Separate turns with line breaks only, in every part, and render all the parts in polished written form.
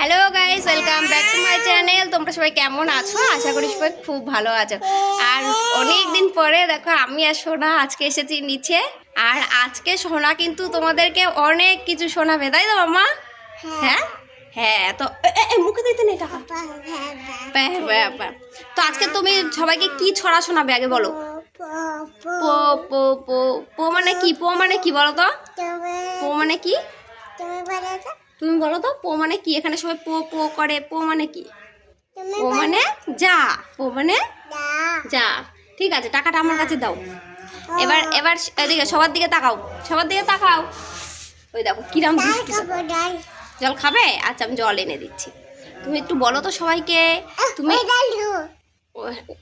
Hello guys, welcome back to my channel. তোমরা সবাই কেমন আছো? আশা করি সবাই খুব ভালো আছো। আর অনেক দিন পরে দেখো আমি আর সোনা আজকে এসেছি নিচে। আর আজকে সোনা কিন্তু তোমাদেরকে অনেক কিছু শোনাবে, তাই তো মামা? হ্যাঁ হ্যাঁ, তো মুখে দিতে নেই টাকা। তো আজকে তুমি সবাইকে কি ছড়া শোনাবে আগে বলো। পো পো পো পো মানে কি? পো মানে কি বলো তো? পো মানে কি তুমি বলো তো? পো মানে কি? এখানে সবাই পো পো করে। পো মানে কি? পো মানে যা। পো মানে যা। ঠিক আছে, টাকাটা আমার কাছে দাও। এবার এবার এদিকে সবার দিকে তাকাও, সবার দিকে তাকাও। ওই দেখো কিরাম দুষ্টু। জল খাবে? আচ্ছা, আমি জল এনে দিচ্ছি। তুমি একটু বলো তো সবাইকে। তুমি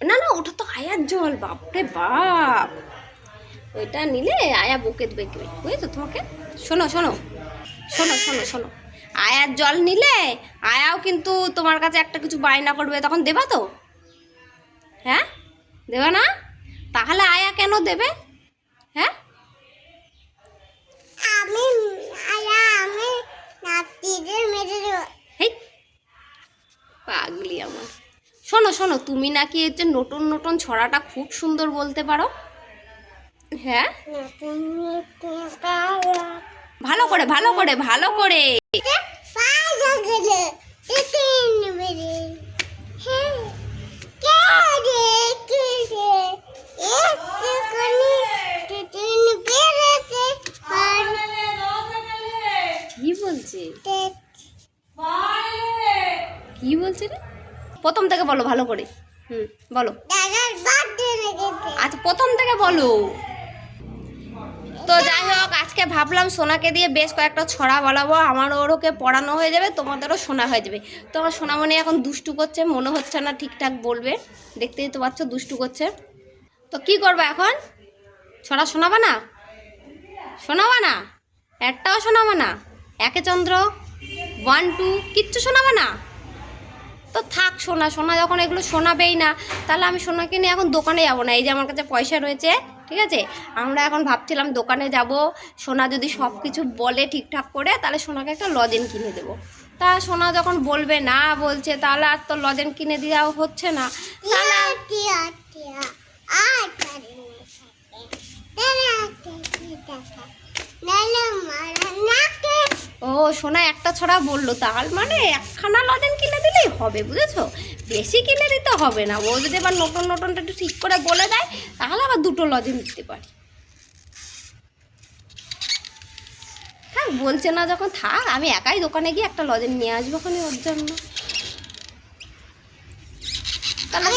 না না, ওটা তো আয়ার জল। বাপরে বাপ, ওইটা নিলে আয়া বকে দেবে, বুঝেছো? তোমাকে শোনো শোনো শোনো শোনো শোনো, আয়ার জল নিলে আয়াও কিন্তু তোমার কাছে একটা কিছু বায়না করবে, তখন দেবা তো? হ্যাঁ, দেবা না? তাহলে আয়া কেন দেবে? হ্যাঁ, পাগলি আমার। শোনো শোনো, তুমি নাকি হচ্ছে নতুন নতুন ছড়াটা খুব সুন্দর বলতে পারো। হ্যাঁ, ভালো করে ভালো করে ভালো করে। কি বলছে? কি বলছে রে? প্রথম থেকে বলো ভালো করে। বলো। আচ্ছা, প্রথম থেকে বলো। তো যাই হোক, আজকে ভাবলাম সোনাকে দিয়ে বেশ কয়েকটা ছড়া বলাবো। আমার ওরকে পড়ানো হয়ে যাবে, তোমাদেরও শোনা হয়ে যাবে। তো আমার সোনামণি এখন দুষ্টু করছে, মনে হচ্ছে না ঠিকঠাক বলবে। দেখতেই তো পাচ্ছ দুষ্টু করছে। তো কি করবো এখন? ছড়া শোনাবা না? শোনাবা না? একটাও শোনাবা না? একে চন্দ্র 1 2 কিচ্ছু শোনাবা না? তো থাক, সোনা সোনা যখন এগুলো শোনাবেই না, তাহলে আমি সোনাকে নিয়ে এখন দোকানে যাবো না। এই যে আমার কাছে পয়সা রয়েছে, ঠিক আছে? আমরা এখন ভাবছিলাম দোকানে যাব। সোনা যদি সব কিছু বলে ঠিকঠাক করে, তাহলে সোনাকে একটা লজেন কিনে দেবো। তা সোনা যখন বলবে না বলছে, তাহলে আর তো লজেন কিনে দেওয়া হচ্ছে না। ও সোনা একটা ছড়া বললো, তার মানে একখানা লজেন কিনে দিলেই হবে, বুঝেছো? বেশি কিনে দিতে হবে না। ও যদি আবার নতুন নতুনটা একটু ঠিক করে বলে দেয়, তাহলে আবার 2টো লজেন দিতে পারি। হ্যাঁ, বলছে না যখন, থাক, আমি একাই দোকানে গিয়ে একটা লজেন নিয়ে আসবো ওখানে ওর জন্য। তাহলে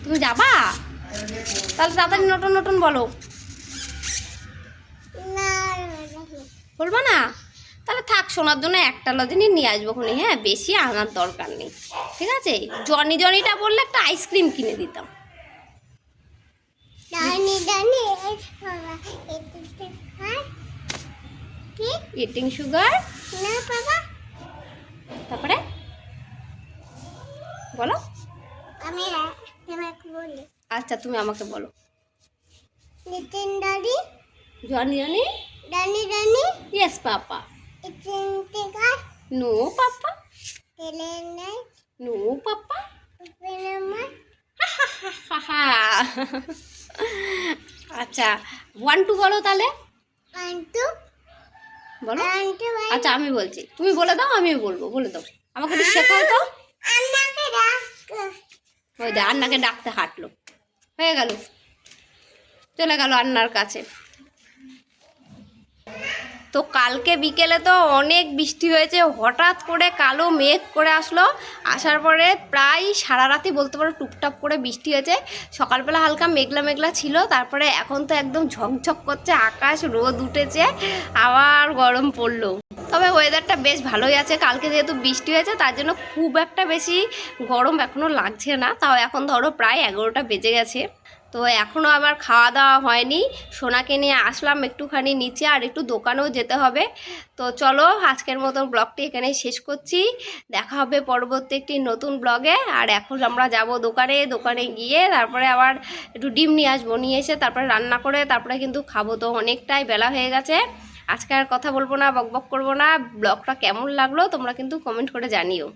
তুমি যাবা? তাহলে তাড়াতাড়ি নতুন নতুন বলো। বলবো না? তাহলে থাক, শোনার জন্য একটা লজেনই নিয়ে আসবো ওখানে। হ্যাঁ, বেশি আনার দরকার নেই, ঠিক আছে? জনি জনিটা বললে একটা আইসক্রিম কিনে দিতাম। Eating sugar. তারপরে বলো। আচ্ছা, তুমি আমাকে বলো। Johnny Johnny. Yes papa. No papa. No papa. আচ্ছা, 1 2 বলো তাহলে। বলো। আচ্ছা, আমি বলছি, তুমি বলে দাও, আমিও বলবো। বলে দাও, আমাকে একটু শেখাও তো। ওই দে, আন্নাকে ডাকতে হাঁটলো, হয়ে গেল, চলে গেল আন্নার কাছে। তো কালকে বিকেলে তো অনেক বৃষ্টি হয়েছে। হঠাৎ করে কালো মেঘ করে আসলো, আসার পরে প্রায় সারা রাতি বলতে পারো টুপটাপ করে বৃষ্টি হয়েছে। সকালবেলা হালকা মেঘলা মেঘলা ছিল, তারপরে এখন তো একদম ঝকঝক করছে আকাশ, রোদ উঠেছে, আবার গরম পড়লো। তবে ওয়েদারটা বেশ ভালোই আছে। কালকে যেহেতু বৃষ্টি হয়েছে, তার জন্য খুব একটা বেশি গরম এখনও লাগছে না। তাও এখন ধরো প্রায় 11টা বেজে গেছে। তো এখনও আমার খাওয়া দাওয়া হয়নি। সোনাকে নিয়ে আসলাম একটুখানি নিচে, আর একটু দোকানেও যেতে হবে। তো চলো, আজকের মতো ব্লগটি এখানেই শেষ করছি। দেখা হবে পরবর্তী একটি নতুন ব্লগে। আর এখন আমরা যাব দোকানে। দোকানে গিয়ে তারপরে আবার একটু ডিম নিয়ে আসবো, নিয়ে এসে তারপরে রান্না করে তারপরে কিন্তু খাবো। তো অনেকটাই বেলা হয়ে গেছে। আজকে আর কথা বলবো না, বকবক করবো না। ব্লগটা কেমন লাগলো তোমরা কিন্তু কমেন্ট করে জানিও।